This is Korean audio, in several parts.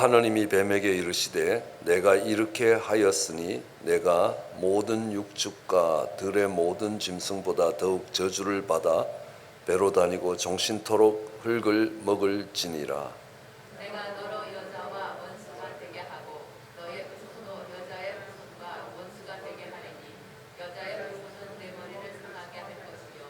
하느님이 뱀에게 이르시되 내가 이렇게 하였으니 내가 모든 육축과 들의 모든 짐승보다 더욱 저주를 받아 배로 다니고 종신토록 흙을 먹을지니라. 내가 너로 여자와 원수가 되게 하고 너의 후손도 여자의 후손과 원수가 되게 하리니 여자의 후손은 내 머리를 상하게 할 것이요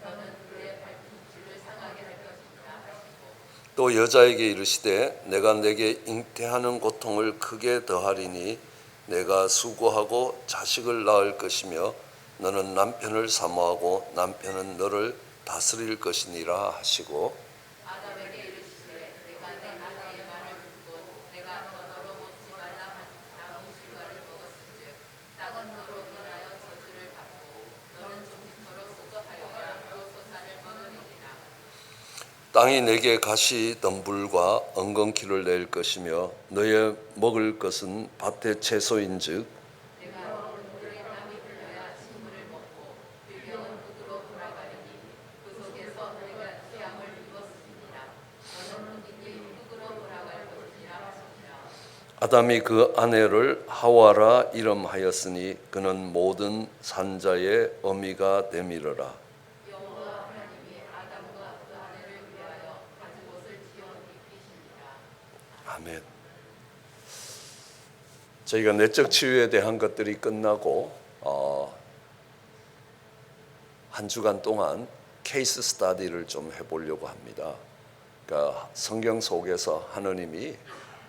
너는 그의 발꿈치를 상하게 할 것이니라 하시고 또 여자에게 이르시되 내가 내게 잉태하는 고통을 크게 더하리니 내가 수고하고 자식을 낳을 것이며 너는 남편을 사모하고 남편은 너를 다스릴 것이니라 하시고 아담에게 이르시되 내가 내 아내의 말을 듣고 내가 너로 먹지 말라 한 나무 실과를 먹었은즉 땅은 너로 인하여 저주를 받고 너는 종신토록 수고하여야 그 소산을 먹으리니라. 땅이 내게 가시 덤불과 엉겅퀴를 낼 것이며 너의 먹을 것은 밭의 채소인즉 내가 눈물의 땀이 흘러야 식물을 먹고 질병은 흙으로 돌아가리니 그 속에서 내가 재앙을 입었으니라. 너는 흙이니 흙으로 돌아갈 것이라 하시니라. 아담이 그 아내를 하와라 이름하였으니 그는 모든 산자의 어미가 되미르라. 여호와 하나님이 아담과 그 아내를 위하여 가죽옷을 지어 입히시니라. 아멘. 저희가 내적 치유에 대한 것들이 끝나고 한 주간 동안 케이스 스터디를 좀 해보려고 합니다. 그러니까 성경 속에서 하느님이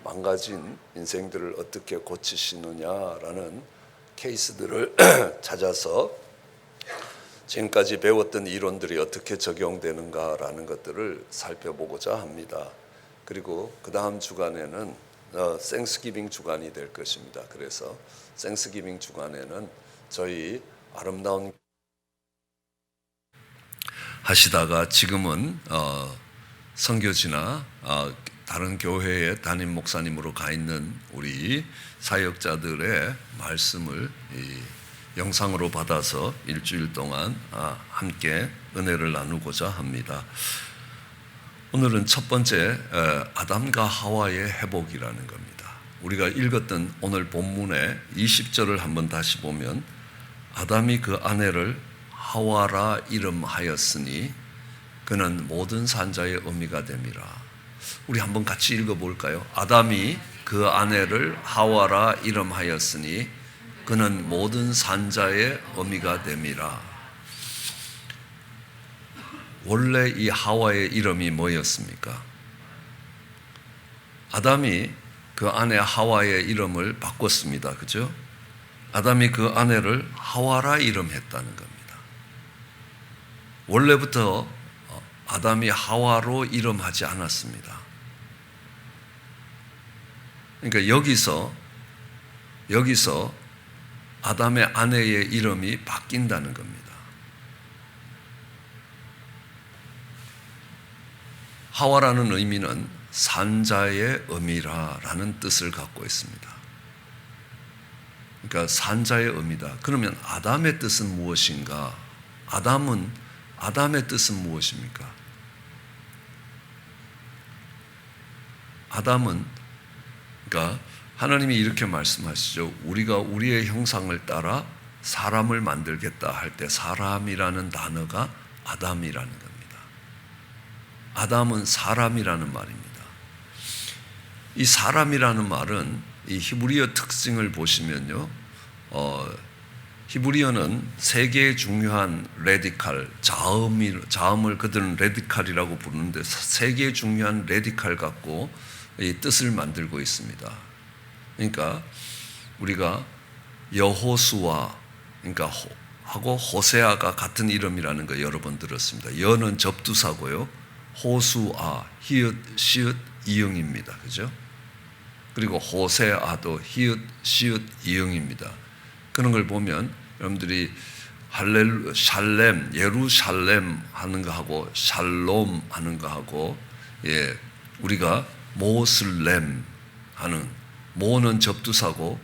망가진 인생들을 어떻게 고치시느냐라는 케이스들을 찾아서 지금까지 배웠던 이론들이 어떻게 적용되는가라는 것들을 살펴보고자 합니다. 그리고 그 다음 주간에는 땡스기빙 주간이 될 것입니다. 그래서 땡스기빙 주간에는 저희 아름다운 하시다가 지금은 선교지나 다른 교회의 담임 목사님으로 가 있는 우리 사역자들의 말씀을 영상으로 받아서 일주일 동안 함께 은혜를 나누고자 합니다. 오늘은 첫 번째 아담과 하와의 회복이라는 겁니다. 우리가 읽었던 오늘 본문의 20절을 한번 다시 보면 아담이 그 아내를 하와라 이름하였으니 그는 모든 산자의 어미가 됨이라. 우리 한번 같이 읽어볼까요? 아담이 그 아내를 하와라 이름하였으니 그는 모든 산자의 어미가 됨이라. 원래 이 하와의 이름이 뭐였습니까? 아담이 그 아내 하와의 이름을 바꿨습니다. 그죠? 아담이 그 아내를 하와라 이름했다는 겁니다. 원래부터 아담이 하와로 이름하지 않았습니다. 그러니까 여기서 아담의 아내의 이름이 바뀐다는 겁니다. 하와라는 의미는 산자의 어미라라는 뜻을 갖고 있습니다. 그러니까 산자의 어미다. 그러면 아담의 뜻은 무엇인가? 아담의 뜻은 무엇입니까? 그러니까 하나님이 이렇게 말씀하시죠. 우리가 우리의 형상을 따라 사람을 만들겠다 할 때 사람이라는 단어가 아담이라는 겁니다. 아담은 사람이라는 말입니다. 이 사람이라는 말은 이 히브리어 특징을 보시면요, 히브리어는 세 개의 중요한 레디칼, 자음을 그들은 레디칼이라고 부르는데 세 개의 중요한 레디칼 갖고 이 뜻을 만들고 있습니다. 그러니까 우리가 여호수아, 그러니까 하고 호세아가 같은 이름이라는 거 여러 번 들었습니다. 여는 접두사고요. 호수아, 히읗, 시읒, 이응입니다. 그죠? 그리고 호세아도 히읗, 시읒, 이응입니다. 그런 걸 보면 여러분들이 샬렘, 예루샬렘 하는 거 하고 샬롬 하는 거 하고 우리가 모슬렘 하는 모는 접두사고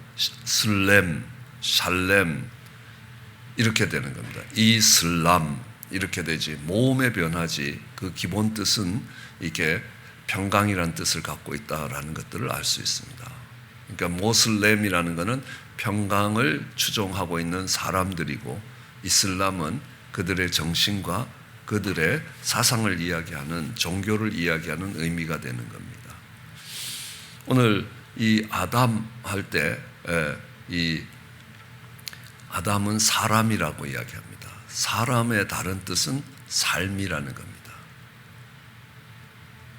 슬렘, 샬렘 이렇게 되는 겁니다. 이슬람 이렇게 되지 모음의 변화지 그 기본 뜻은 이게 평강이라는 뜻을 갖고 있다라는 것들을 알 수 있습니다. 그러니까 모슬렘이라는 것은 평강을 추종하고 있는 사람들이고, 이슬람은 그들의 정신과 그들의 사상을 이야기하는, 종교를 이야기하는 의미가 되는 겁니다. 오늘 이 아담 할 때 이 아담은 사람이라고 이야기합니다. 사람의 다른 뜻은 삶이라는 겁니다.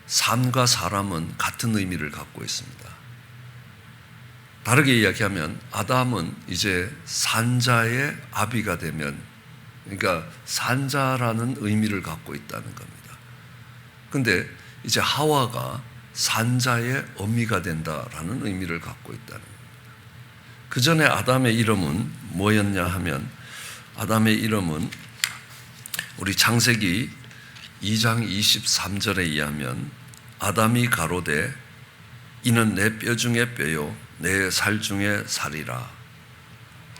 삶과 사람은 같은 의미를 갖고 있습니다. 다르게 이야기하면 아담은 이제 산자의 아비가 되면, 그러니까 산자라는 의미를 갖고 있다는 겁니다. 그런데 이제 하와가 산자의 어미가 된다라는 의미를 갖고 있다는 겁니다. 그 전에 아담의 이름은 뭐였냐 하면, 아담의 이름은 우리 창세기 2장 23절에 의하면 아담이 가로되 이는 내 뼈 중에 뼈요 내 살 중에 살이라.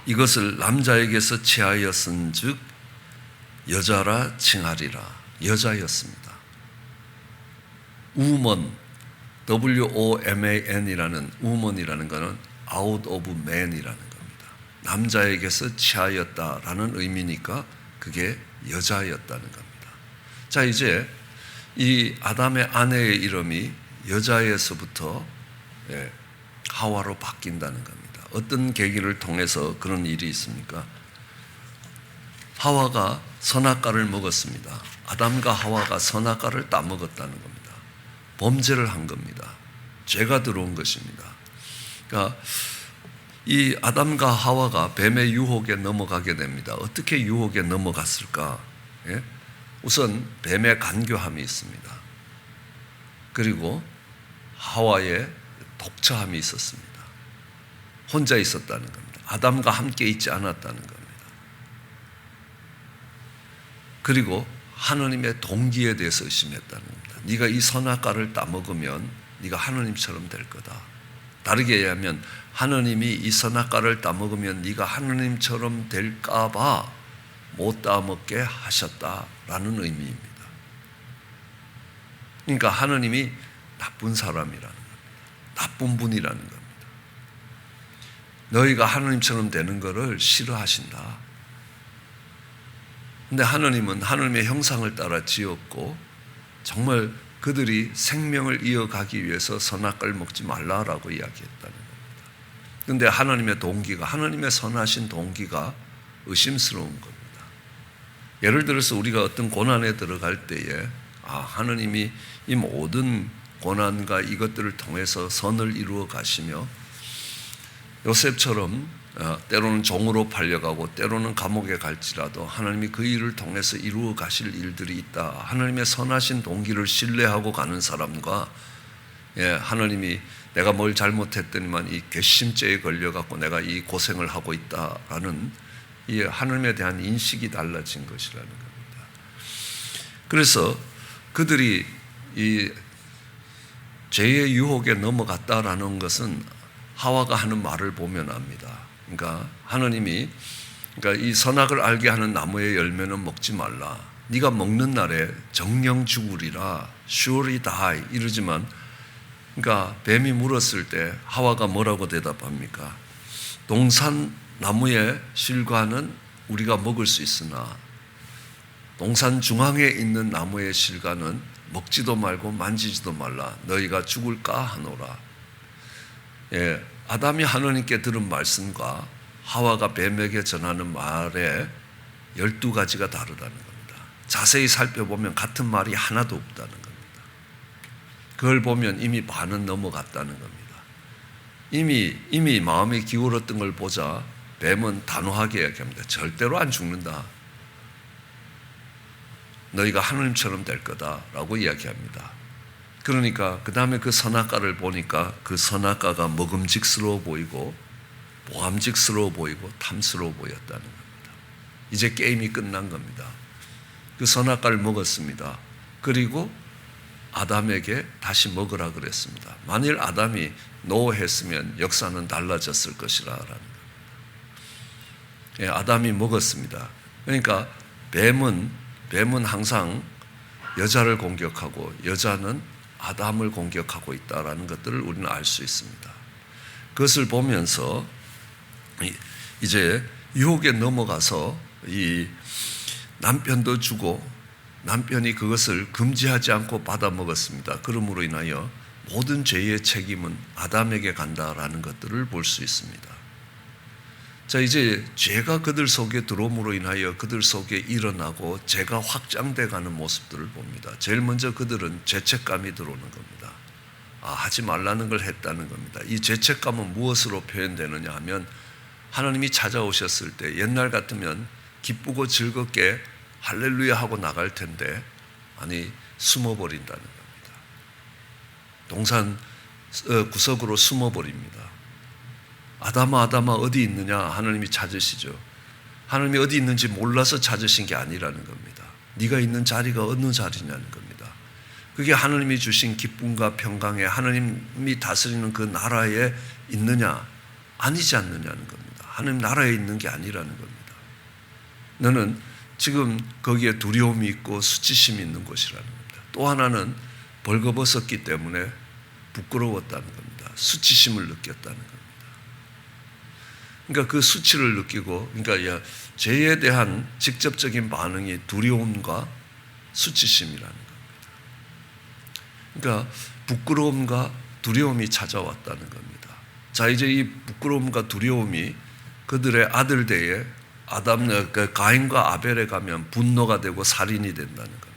이것을 남자에게서 취하였은즉 여자라 칭하리라. 여자였습니다. 우먼, WOMAN이라는 우먼이라는 것은 out of man이라는 겁니다. 남자에게서 취하였다라는 의미니까 그게 여자였다는 겁니다. 자, 이제 이 아담의 아내의 이름이 여자에서부터 하와로 바뀐다는 겁니다. 어떤 계기를 통해서 그런 일이 있습니까? 하와가 선악과를 먹었습니다. 아담과 하와가 선악과를 따먹었다는 겁니다. 범죄를 한 겁니다. 죄가 들어온 것입니다. 그러니까 이 아담과 하와가 뱀의 유혹에 넘어가게 됩니다. 어떻게 유혹에 넘어갔을까? 우선 뱀의 간교함이 있습니다. 그리고 하와의 독처함이 있었습니다. 혼자 있었다는 겁니다. 아담과 함께 있지 않았다는 겁니다. 그리고 하나님의 동기에 대해서 의심했다는 겁니다. 네가 이 선악과를 따먹으면 네가 하나님처럼 될 거다. 다르게 얘기하면 하나님이 이 선악과를 따먹으면 네가 하나님처럼 될까 봐 못 따먹게 하셨다라는 의미입니다. 그러니까 하나님이 나쁜 사람이라는 겁니다. 나쁜 분이라는 겁니다. 너희가 하나님처럼 되는 것을 싫어하신다. 근데 하나님은 하나님의 형상을 따라 지었고 정말 그들이 생명을 이어가기 위해서 선악과를 먹지 말라라고 이야기했다는 겁니다. 그런데 하나님의 동기가, 하나님의 선하신 동기가 의심스러운 겁니다. 예를 들어서 우리가 어떤 고난에 들어갈 때에 하나님이 이 모든 고난과 이것들을 통해서 선을 이루어 가시며 요셉처럼 때로는 종으로 팔려가고 때로는 감옥에 갈지라도 하나님이 그 일을 통해서 이루어 가실 일들이 있다. 하나님의 선하신 동기를 신뢰하고 가는 사람과 하나님이 내가 뭘 잘못했더니만 이 괘씸죄에 걸려갖고 내가 이 고생을 하고 있다라는 이 하나님에 대한 인식이 달라진 것이라는 겁니다. 그래서 그들이 이 죄의 유혹에 넘어갔다라는 것은 하와가 하는 말을 보면 압니다. 그러니까 하나님이 이 선악을 알게 하는 나무의 열매는 먹지 말라. 네가 먹는 날에 정령 죽으리라. surely die 이러지만, 그러니까 뱀이 물었을 때 하와가 뭐라고 대답합니까? 동산 나무의 실과는 우리가 먹을 수 있으나 동산 중앙에 있는 나무의 실과는 먹지도 말고 만지지도 말라. 너희가 죽을까 하노라. 아담이 하나님께 들은 말씀과 하와가 뱀에게 전하는 말에 12가지가 다르다는 겁니다. 자세히 살펴보면 같은 말이 하나도 없다는 겁니다. 그걸 보면 이미 반은 넘어갔다는 겁니다. 이미 마음이 기울었던 걸 보자 뱀은 단호하게 이야기합니다. 절대로 안 죽는다. 너희가 하나님처럼 될 거다라고 이야기합니다. 그러니까 그 다음에 그 선악과를 보니까 그 선악과가 먹음직스러워 보이고 모함직스러워 보이고 탐스러워 보였다는 겁니다. 이제 게임이 끝난 겁니다. 그 선악과를 먹었습니다. 그리고 아담에게 다시 먹으라 그랬습니다. 만일 아담이 노 했으면 역사는 달라졌을 것이라는 겁니다. 아담이 먹었습니다. 그러니까 뱀은 항상 여자를 공격하고 여자는 아담을 공격하고 있다라는 것들을 우리는 알 수 있습니다. 그것을 보면서 이제 유혹에 넘어가서 이 남편도 주고 남편이 그것을 금지하지 않고 받아 먹었습니다. 그러므로 인하여 모든 죄의 책임은 아담에게 간다라는 것들을 볼 수 있습니다. 자, 이제 죄가 그들 속에 들어옴으로 인하여 그들 속에 일어나고 죄가 확장돼 가는 모습들을 봅니다. 제일 먼저 그들은 죄책감이 들어오는 겁니다. 하지 말라는 걸 했다는 겁니다. 이 죄책감은 무엇으로 표현되느냐 하면 하나님이 찾아오셨을 때 옛날 같으면 기쁘고 즐겁게 할렐루야 하고 나갈 텐데 아니 숨어버린다는 겁니다. 동산 구석으로 숨어버립니다. 아담아 아담아 어디 있느냐 하나님이 찾으시죠. 하나님이 어디 있는지 몰라서 찾으신 게 아니라는 겁니다. 네가 있는 자리가 어느 자리냐는 겁니다. 그게 하나님이 주신 기쁨과 평강에 하나님이 다스리는 그 나라에 있느냐 아니지 않느냐는 겁니다. 하나님 나라에 있는 게 아니라는 겁니다. 너는 지금 거기에 두려움이 있고 수치심이 있는 곳이라는 겁니다. 또 하나는 벌거벗었기 때문에 부끄러웠다는 겁니다. 수치심을 느꼈다는 겁니다. 그러니까 그 수치를 느끼고, 그러니까 죄에 대한 직접적인 반응이 두려움과 수치심이라는 겁니다. 그러니까 부끄러움과 두려움이 찾아왔다는 겁니다. 자, 이제 이 부끄러움과 두려움이 그들의 아들대에 가인과 아벨에 가면 분노가 되고 살인이 된다는 겁니다.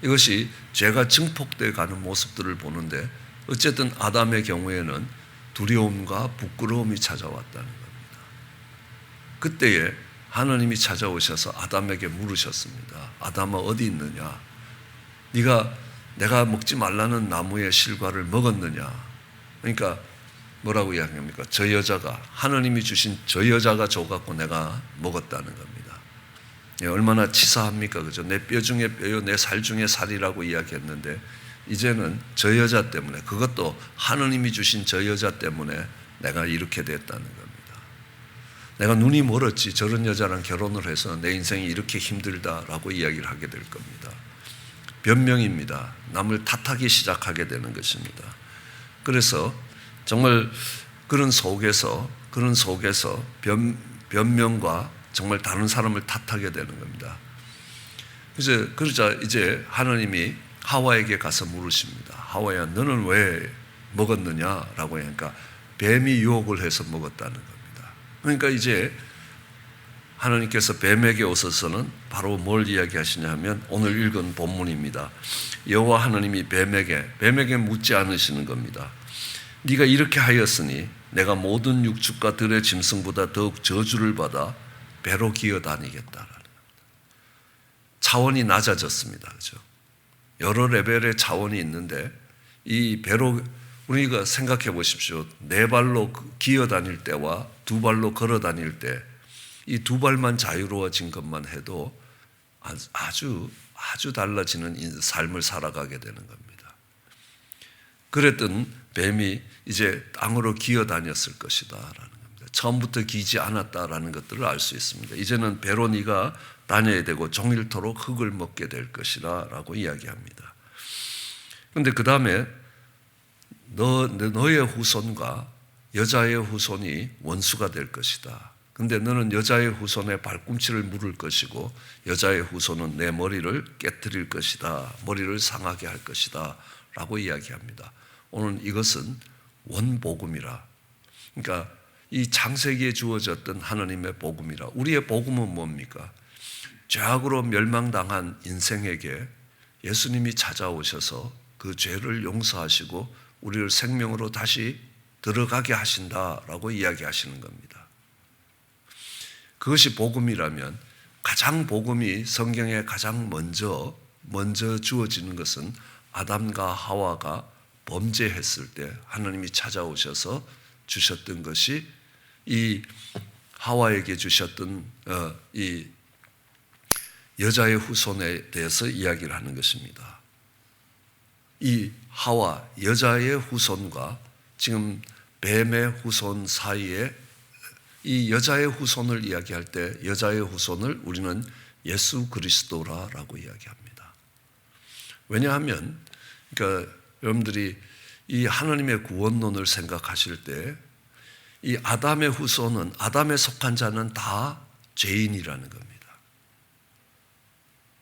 이것이 죄가 증폭되어 가는 모습들을 보는데 어쨌든 아담의 경우에는 두려움과 부끄러움이 찾아왔다는 겁니다. 그때에 하나님이 찾아오셔서 아담에게 물으셨습니다. 아담아 어디 있느냐? 네가 내가 먹지 말라는 나무의 실과를 먹었느냐? 그러니까 뭐라고 이야기합니까? 저 여자가 하나님이 주신 저 여자가 줘갖고 내가 먹었다는 겁니다. 얼마나 치사합니까? 그죠? 내 뼈 중에 뼈요, 내 살 중에 살이라고 이야기했는데 이제는 저 여자 때문에, 그것도 하나님이 주신 저 여자 때문에 내가 이렇게 됐다는 겁니다. 내가 눈이 멀었지 저런 여자랑 결혼을 해서 내 인생이 이렇게 힘들다라고 이야기를 하게 될 겁니다. 변명입니다. 남을 탓하기 시작하게 되는 것입니다. 그래서 정말 그런 속에서 변명과 정말 다른 사람을 탓하게 되는 겁니다. 그러자 이제 하나님이 하와에게 가서 물으십니다. 하와야 너는 왜 먹었느냐라고 하니까 뱀이 유혹을 해서 먹었다는 겁니다. 그러니까 이제 하나님께서 뱀에게 오셔서는 바로 뭘 이야기하시냐 하면 오늘 읽은 본문입니다. 여호와 하나님이 뱀에게 묻지 않으시는 겁니다. 네가 이렇게 하였으니 내가 모든 육축과 들의 짐승보다 더욱 저주를 받아 배로 기어다니겠다라는 겁니다. 차원이 낮아졌습니다. 그렇죠? 여러 레벨의 차원이 있는데 이 배로 우리가 생각해 보십시오. 네 발로 기어 다닐 때와 두 발로 걸어 다닐 때 이 두 발만 자유로워진 것만 해도 아주 달라지는 삶을 살아가게 되는 겁니다. 그랬던 뱀이 이제 땅으로 기어 다녔을 것이다 라는 겁니다. 처음부터 기지 않았다라는 것들을 알 수 있습니다. 이제는 배로 네가 다녀야 되고 종일토록 흙을 먹게 될 것이다 라고 이야기합니다. 그런데 그 다음에 너의 후손과 여자의 후손이 원수가 될 것이다. 근데 너는 여자의 후손의 발꿈치를 물을 것이고 여자의 후손은 내 머리를 깨트릴 것이다. 머리를 상하게 할 것이다 라고 이야기합니다. 오늘 이것은 원복음이라, 그러니까 이 창세기에 주어졌던 하나님의 복음이라. 우리의 복음은 뭡니까? 죄악으로 멸망당한 인생에게 예수님이 찾아오셔서 그 죄를 용서하시고 우리를 생명으로 다시 들어가게 하신다라고 이야기하시는 겁니다. 그것이 복음이라면 가장 복음이 성경에 가장 먼저 주어지는 것은 아담과 하와가 범죄했을 때 하나님이 찾아오셔서 주셨던 것이 이 하와에게 주셨던 이 여자의 후손에 대해서 이야기를 하는 것입니다. 이 하와 여자의 후손과 지금 뱀의 후손 사이에 이 여자의 후손을 이야기할 때 여자의 후손을 우리는 예수 그리스도라고 이야기합니다. 왜냐하면 그러니까 여러분들이 이 하나님의 구원론을 생각하실 때 이 아담의 후손은, 아담에 속한 자는 다 죄인이라는 겁니다.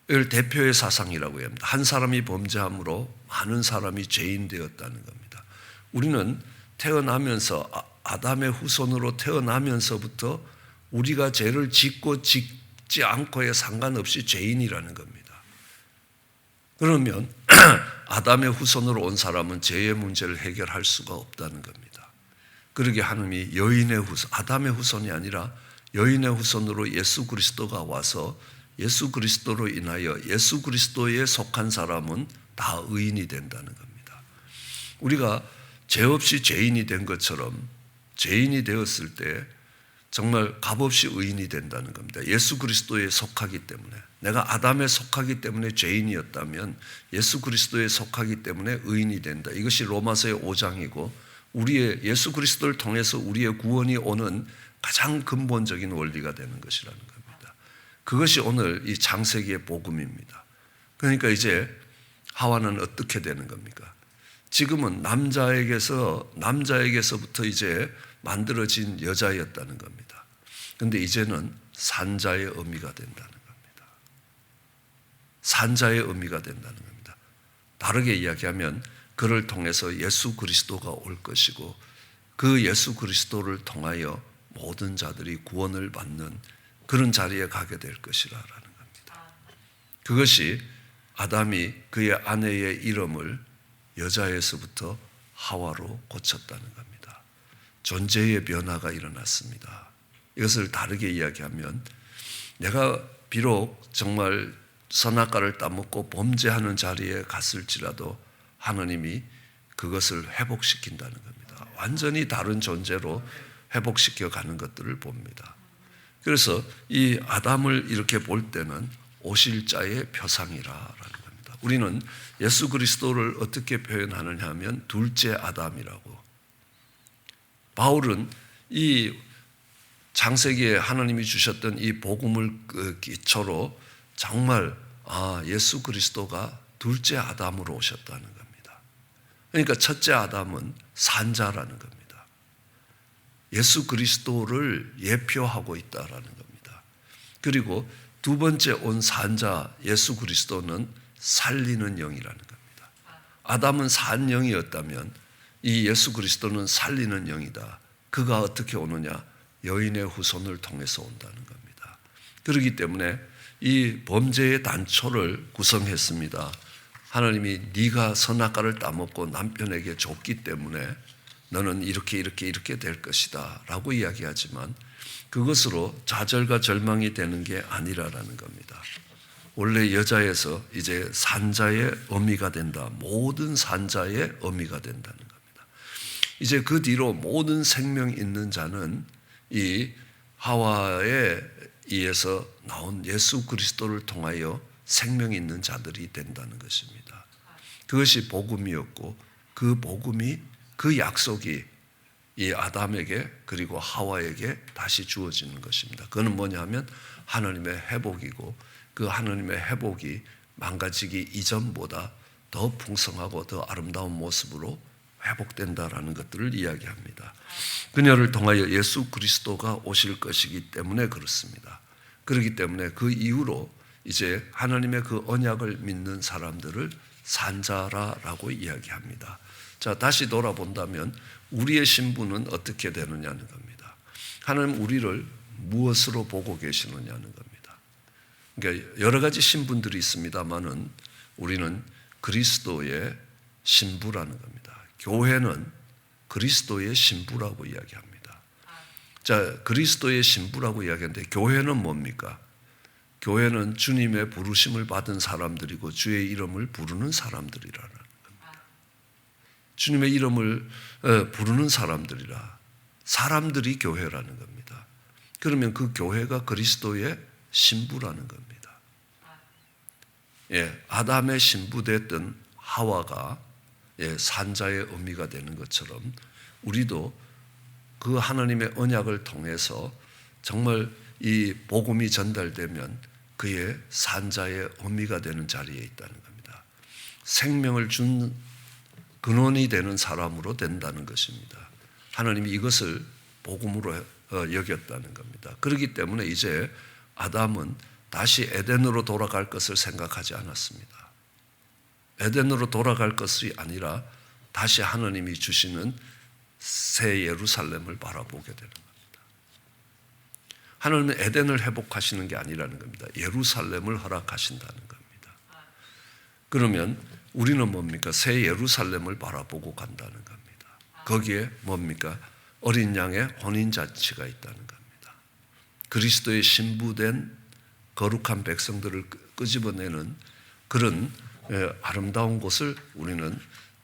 이걸 대표의 사상이라고 합니다. 한 사람이 범죄함으로 많은 사람이 죄인 되었다는 겁니다. 우리는 태어나면서, 아담의 후손으로 태어나면서부터 우리가 죄를 짓고 짓지 않고에 상관없이 죄인이라는 겁니다. 그러면 아담의 후손으로 온 사람은 죄의 문제를 해결할 수가 없다는 겁니다. 그러게 하나님이 여인의 후손, 아담의 후손이 아니라 여인의 후손으로 예수 그리스도가 와서 예수 그리스도로 인하여 예수 그리스도에 속한 사람은 다 의인이 된다는 겁니다. 우리가 죄 없이 죄인이 된 것처럼 죄인이 되었을 때 정말 값없이 의인이 된다는 겁니다. 예수 그리스도에 속하기 때문에, 내가 아담에 속하기 때문에 죄인이었다면 예수 그리스도에 속하기 때문에 의인이 된다. 이것이 로마서의 5장이고 우리의 예수 그리스도를 통해서 우리의 구원이 오는 가장 근본적인 원리가 되는 것이라는 겁니다. 그것이 오늘 이 창세기의 복음입니다. 그러니까 이제 하와는 어떻게 되는 겁니까? 지금은 남자에게서부터 이제 만들어진 여자였다는 겁니다. 그런데 이제는 산자의 의미가 된다는 겁니다. 산자의 의미가 된다는 겁니다. 다르게 이야기하면 그를 통해서 예수 그리스도가 올 것이고 그 예수 그리스도를 통하여 모든 자들이 구원을 받는 그런 자리에 가게 될 것이라는 겁니다. 그것이 아담이 그의 아내의 이름을 여자에서부터 하와로 고쳤다는 겁니다. 존재의 변화가 일어났습니다. 이것을 다르게 이야기하면 내가 비록 정말 선악과를 따먹고 범죄하는 자리에 갔을지라도 하나님이 그것을 회복시킨다는 겁니다. 완전히 다른 존재로 회복시켜 가는 것들을 봅니다. 그래서 이 아담을 이렇게 볼 때는 오실자의 표상이라는 겁니다. 우리는 예수 그리스도를 어떻게 표현하느냐 하면 둘째 아담이라고. 바울은 이 창세기에 하나님이 주셨던 이 복음을 기초로 정말 예수 그리스도가 둘째 아담으로 오셨다는 겁니다. 그러니까 첫째 아담은 산자라는 겁니다. 예수 그리스도를 예표하고 있다라는 겁니다. 그리고 두 번째 온 산자 예수 그리스도는 살리는 영이라는 겁니다. 아담은 산 영이었다면 이 예수 그리스도는 살리는 영이다. 그가 어떻게 오느냐? 여인의 후손을 통해서 온다는 겁니다. 그렇기 때문에 이 범죄의 단초를 구성했습니다. 하나님이 네가 선악과를 따먹고 남편에게 줬기 때문에 너는 이렇게 될 것이다 라고 이야기하지만 그것으로 좌절과 절망이 되는 게 아니라는 겁니다. 원래 여자에서 이제 산자의 어미가 된다. 모든 산자의 어미가 된다는 겁니다. 이제 그 뒤로 모든 생명 있는 자는 이 하와에 의해서 나온 예수 그리스도를 통하여 생명 있는 자들이 된다는 것입니다. 그것이 복음이었고 그 복음이 그 약속이 이 아담에게 그리고 하와에게 다시 주어지는 것입니다. 그건 뭐냐 하면 하나님의 회복이고 그 하나님의 회복이 망가지기 이전보다 더 풍성하고 더 아름다운 모습으로 회복된다라는 것들을 이야기합니다. 그녀를 통하여 예수 그리스도가 오실 것이기 때문에 그렇습니다. 그렇기 때문에 그 이후로 이제 하나님의 그 언약을 믿는 사람들을 산자라고 이야기합니다. 자, 다시 돌아본다면 우리의 신분은 어떻게 되느냐는 겁니다. 하나님 우리를 무엇으로 보고 계시느냐는 겁니다. 그러니까 여러 가지 신분들이 있습니다만은 우리는 그리스도의 신부라는 겁니다. 교회는 그리스도의 신부라고 이야기합니다. 자, 그리스도의 신부라고 이야기하는데 교회는 뭡니까? 교회는 주님의 부르심을 받은 사람들이고 주의 이름을 부르는 사람들이라는 겁니다. 주님의 이름을 부르는 사람들이라. 사람들이 교회라는 겁니다. 그러면 그 교회가 그리스도의 신부라는 겁니다. 예, 아담의 신부됐던 하와가 산자의 의미가 되는 것처럼 우리도 그 하나님의 언약을 통해서 정말 이 복음이 전달되면 그의 산자의 의미가 되는 자리에 있다는 겁니다. 생명을 준 근원이 되는 사람으로 된다는 것입니다. 하나님이 이것을 복음으로 여겼다는 겁니다. 그렇기 때문에 이제 아담은 다시 에덴으로 돌아갈 것을 생각하지 않았습니다. 에덴으로 돌아갈 것이 아니라 다시 하나님이 주시는 새 예루살렘을 바라보게 되는 겁니다. 하나님은 에덴을 회복하시는 게 아니라는 겁니다. 예루살렘을 허락하신다는 겁니다. 그러면 우리는 뭡니까? 새 예루살렘을 바라보고 간다는 겁니다. 거기에 뭡니까? 어린 양의 혼인잔치가 있다는 겁니다. 그리스도의 신부된 거룩한 백성들을 끄집어내는 그런 아름다운 곳을 우리는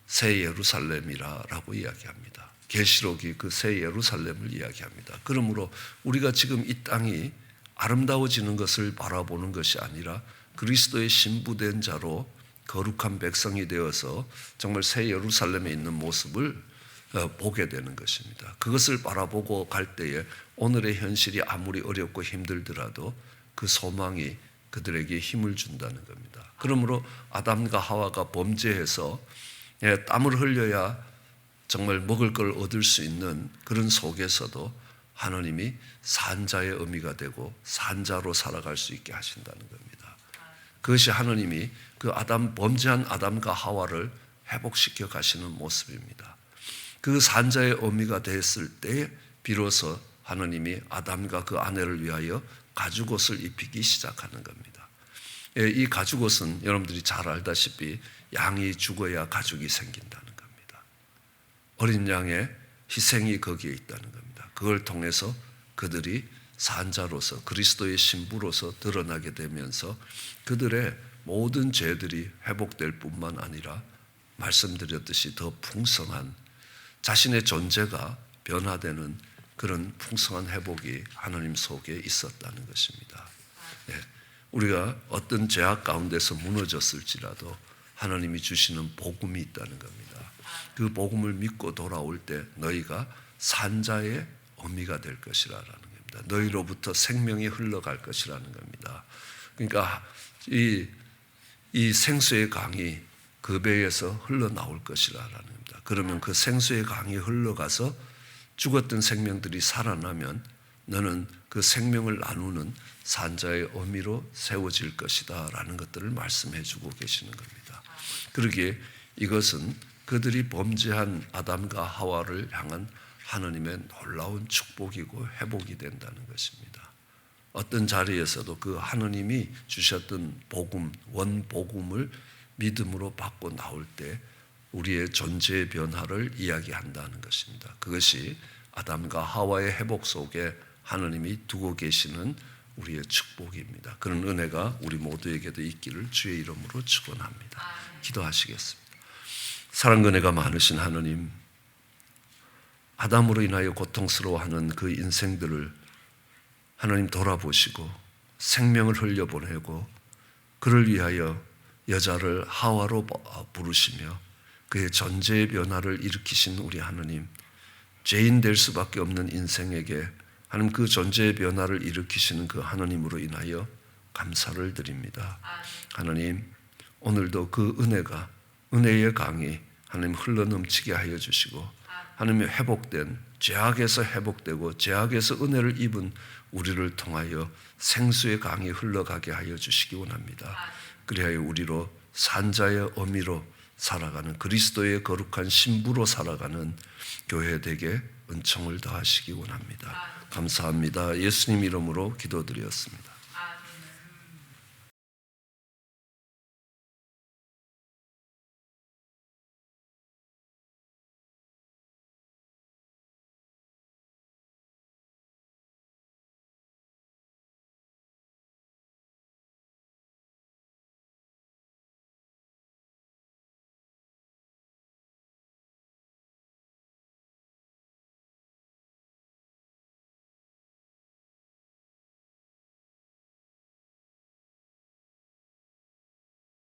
새 예루살렘이라고 이야기합니다. 계시록이 그 새 예루살렘을 이야기합니다. 그러므로 우리가 지금 이 땅이 아름다워지는 것을 바라보는 것이 아니라 그리스도의 신부된 자로 거룩한 백성이 되어서 정말 새 예루살렘에 있는 모습을 보게 되는 것입니다. 그것을 바라보고 갈 때에 오늘의 현실이 아무리 어렵고 힘들더라도 그 소망이 그들에게 힘을 준다는 겁니다. 그러므로 아담과 하와가 범죄해서 땀을 흘려야 정말 먹을 걸 얻을 수 있는 그런 속에서도 하나님이 산자의 의미가 되고 산자로 살아갈 수 있게 하신다는 겁니다. 그것이 하나님이 그 범죄한 아담과 하와를 회복시켜 가시는 모습입니다. 그 산자의 의미가 됐을 때 비로소 하나님이 아담과 그 아내를 위하여 가죽옷을 입히기 시작하는 겁니다. 이 가죽옷은 여러분들이 잘 알다시피 양이 죽어야 가죽이 생긴다는 겁니다. 어린 양의 희생이 거기에 있다는 겁니다. 그걸 통해서 그들이 산자로서 그리스도의 신부로서 드러나게 되면서 그들의 모든 죄들이 회복될 뿐만 아니라 말씀드렸듯이 더 풍성한 자신의 존재가 변화되는 그런 풍성한 회복이 하나님 속에 있었다는 것입니다. 우리가 어떤 죄악 가운데서 무너졌을지라도 하나님이 주시는 복음이 있다는 겁니다. 그 복음을 믿고 돌아올 때 너희가 산자의 어미가 될 것이라는 겁니다. 너희로부터 생명이 흘러갈 것이라는 겁니다. 그러니까 이 생수의 강이 그 배에서 흘러나올 것이라는 겁니다. 그러면 그 생수의 강이 흘러가서 죽었던 생명들이 살아나면 너는 그 생명을 나누는 산자의 어미로 세워질 것이다 라는 것들을 말씀해 주고 계시는 겁니다. 그러기에 이것은 그들이 범죄한 아담과 하와를 향한 하나님의 놀라운 축복이고 회복이 된다는 것입니다. 어떤 자리에서도 그 하나님이 주셨던 복음, 원복음을 믿음으로 받고 나올 때 우리의 존재의 변화를 이야기한다는 것입니다. 그것이 아담과 하와의 회복 속에 하나님이 두고 계시는 우리의 축복입니다. 그런 은혜가 우리 모두에게도 있기를 주의 이름으로 축원합니다. 기도하시겠습니다. 사랑과 은혜가 많으신 하나님, 아담으로 인하여 고통스러워하는 그 인생들을 하나님 돌아보시고 생명을 흘려보내고 그를 위하여 여자를 하와로 부르시며 그의 존재의 변화를 일으키신 우리 하나님, 죄인 될 수밖에 없는 인생에게 하나님 그 존재의 변화를 일으키시는 그 하나님으로 인하여 감사를 드립니다. 하나님, 오늘도 그 은혜가 은혜의 강이 하나님 흘러넘치게 하여 주시고 하나님의 회복된 죄악에서 회복되고 죄악에서 은혜를 입은 우리를 통하여 생수의 강이 흘러가게 하여 주시기 원합니다. 그리하여 우리로 산자의 어미로 살아가는 그리스도의 거룩한 신부로 살아가는 교회 되게 은총을 더하시기 원합니다. 감사합니다. 예수님 이름으로 기도드렸습니다.